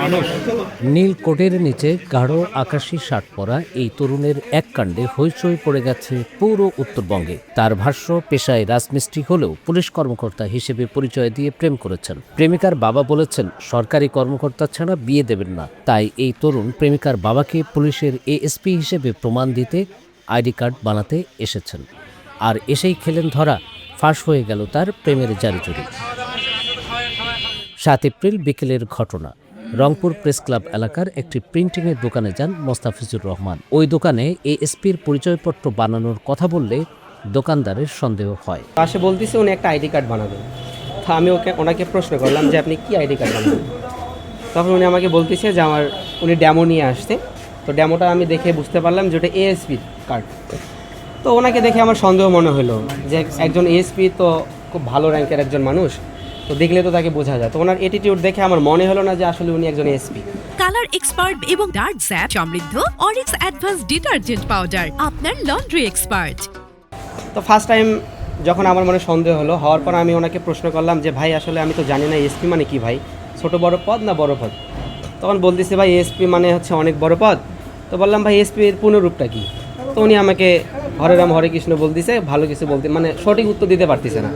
মানুষ। নীল কোটের নিচে গাঢ় আকাশি শার্ট পরা এই তরুণের এক কাণ্ডে হইচই পড়ে গেছে পুরো উত্তরবঙ্গে। তার ভাষ্য, পেশায় রাজমিস্ত্রি হলেও পুলিশ কর্মকর্তা হিসেবে পরিচয় দিয়ে প্রেম করেছেন। প্রেমিকার বাবা বলেছেন সরকারি কর্মকর্তা ছাড়া বিয়ে দেবেন না। তাই এই তরুণ প্রেমিকার বাবাকে পুলিশের এএসপি হিসেবে প্রমাণ দিতে আইডি কার্ড বানাতে এসেছেন। আর এসেই খেলেন ধরা, ফাঁস হয়ে গেল তার প্রেমের জারিজুরি। ৭ এপ্রিল বিকেলের ঘটনা। রংপুর প্রেস ক্লাব এলাকার একটি প্রিন্টিংয়ের দোকানে যান মোস্তাফিজুর রহমান। ওই দোকানে এএসপির পরিচয়পত্র বানানোর কথা বললে দোকানদারের সন্দেহ হয়। পাশে বলতেছে উনি একটা আইডি কার্ড বানাবেন। তো আমি ওনাকে প্রশ্ন করলাম যে আপনি কি আইডি কার্ড বানাবেন। তখন উনি আমাকে বলতেছে যে উনি ড্যামো নিয়ে আসতে। তো ড্যামোটা আমি দেখে বুঝতে পারলাম যে ওটা এএসপি কার্ড। তো ওনাকে দেখে আমার সন্দেহ মনে হলো যে একজন এএসপি তো খুব ভালো র্যাঙ্কের একজন মানুষ, তো দেখলে তো তাকে বোঝা যায়। তো ওনার অ্যাটিটিউড দেখে আমার মনে হলো না যে আসলে উনি একজন এএসপি। কালার এক্সপার্ট এবং ডার্ক স্যাপ সমৃদ্ধ অরিক্স অ্যাডভান্স ডিটারজেন্ট পাউডার, আপনার লন্ড্রি এক্সপার্ট। তো ফার্স্ট টাইম যখন আমার মনে সন্দেহ হওয়ার পর আমি ওনাকে প্রশ্ন করলাম যে ভাই আসলে আমি তো জানি না এএসপি মানে কি ভাই, ছোট বড় পদ না বড় পদ। তখন বলতেছে ভাই এএসপি মানে হচ্ছে অনেক বড় পদ। তো বললাম ভাই এএসপির পূর্ণরূপটা কি। তো উনি আমাকে হরে রাম হরে কৃষ্ণ বলতেছে, ভালো কিছু বলতে মানে সঠিক উত্তর দিতে পারতেছে না।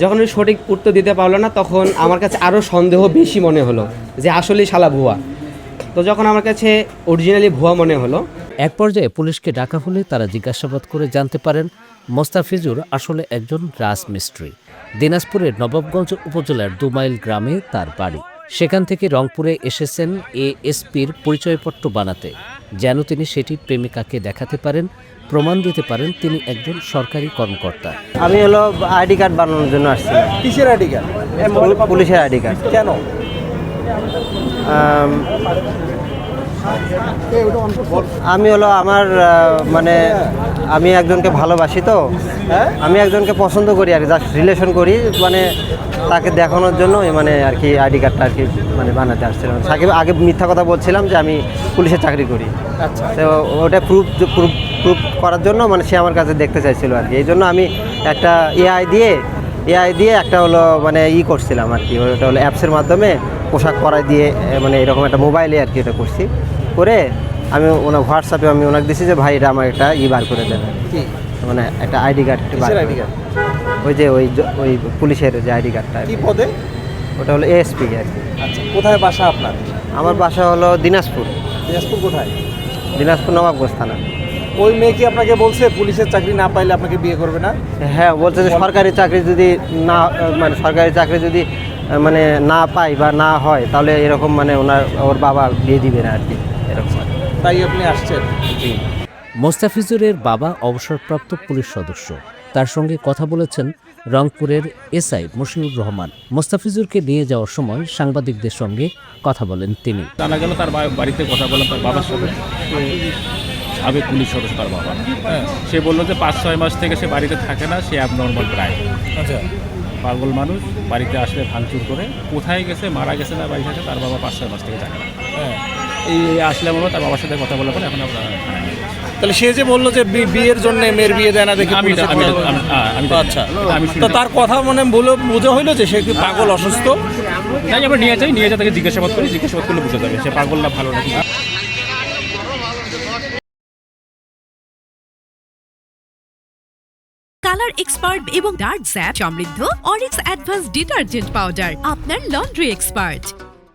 যখন উনি সঠিক উত্তর দিতে পারলো না তখন আমার কাছে আরও সন্দেহ বেশি মনে হলো যে আসলেই শালা ভুয়া। তো যখন আমার কাছে অরিজিনালি ভুয়া মনে হলো, এক পর্যায়ে পুলিশকে ডাকা হলে তারা জিজ্ঞাসাবাদ করে জানতে পারেন মোস্তাফিজুর আসলে একজন রাজমিস্ত্রি। দিনাজপুরের নবাবগঞ্জ উপজেলার 2 মাইল গ্রামে তার বাড়ি। সেখান থেকে রংপুরে এসেছেন এএসপির পরিচয়পত্র বানাতে, যেন তিনি সেটি প্রেমিকাকে দেখাতে পারেন, প্রমাণ দিতে পারেন তিনি একজন সরকারি কর্মকর্তা। আমি আইডি কার্ড বানানোর জন্য আসছি। কিসের আইডি কার্ড? পুলিশের আইডি কার্ড। কেন? আমি আমার মানে আমি একজনকে ভালোবাসি, তো আমি একজনকে পছন্দ করি আর জাস্ট রিলেশন করি, মানে তাকে দেখানোর জন্য মানে আর কি আইডি কার্ডটা আর কি মানে বানাতে আসছিলাম। সাকিব আগে মিথ্যা কথা বলছিলাম যে আমি পুলিশের চাকরি করি। আচ্ছা, তো ওটা প্রুফ করার জন্য মানে সে আমার কাছে দেখতে চাইছিল আর কি। এই জন্য আমি একটা এআই দিয়ে একটা মানে করছিলাম আর কি। ওটা অ্যাপসের মাধ্যমে পোশাক পরাই দিয়ে মানে এরকম একটা মোবাইলে আর কি এটা করছি। করে আমি হোয়াটসঅ্যাপে আমি ওনাকে দিয়েছি যে ভাই এটা আমার একটা বার করে দেবেন, মানে একটা আইডি কার্ড। ওই যে ওই পুলিশের যে আইডি কার্ডটা। কি পদে? ওটা হলো এএসপি আর কি। আচ্ছা, কোথায় বাসা আপনার? আমার বাসা হলো দিনাজপুর। দিনাজপুর কোথায়? দিনাজপুর নবাবগঞ্জ থানা। ওই মেয়ে কি আপনাকে বলছে পুলিশের চাকরি না পাইলে আপনাকে বিয়ে করবে না? হ্যাঁ, বলছে যে সরকারি চাকরি যদি না মানে না পাই বা না হয় তাহলে এরকম মানে ওর বাবা বিয়ে দিবে না আর কি, এরকম। তাই আপনি আসছেন? জি। মোস্তাফিজুরের বাবা অবসরপ্রাপ্ত পুলিশ সদস্য। তার সঙ্গে কথা বলেছেন রংপুরের এসআই মশিউর রহমান। মোস্তাফিজুরকে নিয়ে যাওয়ার সময় সাংবাদিকদের সঙ্গে কথা বলেন তিনি। জানা গেল তার বাড়িতে কথা বললাম তার বাবার সাথে, সাবেক পুলিশ সদস্য তার বাবা। সে বললো যে 5-6 মাস থেকে সে বাড়িতে থাকে না, সে অ্যাবনর্মাল প্রায়। আচ্ছা, পাগল মানুষ, বাড়িতে আসলে ভাঙচুর করে। কোথায় গেছে, মারা গেছে না বাড়ি থাকে, তার বাবা 5-6 মাস থেকে থাকে না। এই আসলে আমরা তার বাবার সাথে কথা বলার পরে এখন আমরা তাহলে সে যে বললো যে বিয়ের জন্য মেয়ের বিয়ে দেয় না দেখে আচ্ছা, তো তার কথা মানে বোঝা হইলো যে সে কি পাগল, অসুস্থ? তাই আমরা নিয়ে যাই তাকে জিজ্ঞাসাবাদ করলে বুঝে যাবে সে পাগল না ভালো নাকি। কালার এক্সপার্ট এবং ডার্ক স্যাপ সমৃদ্ধ অরিক্স অ্যাডভান্স ডিটারজেন্ট পাউডার, আপনার লন্ড্রি এক্সপার্ট।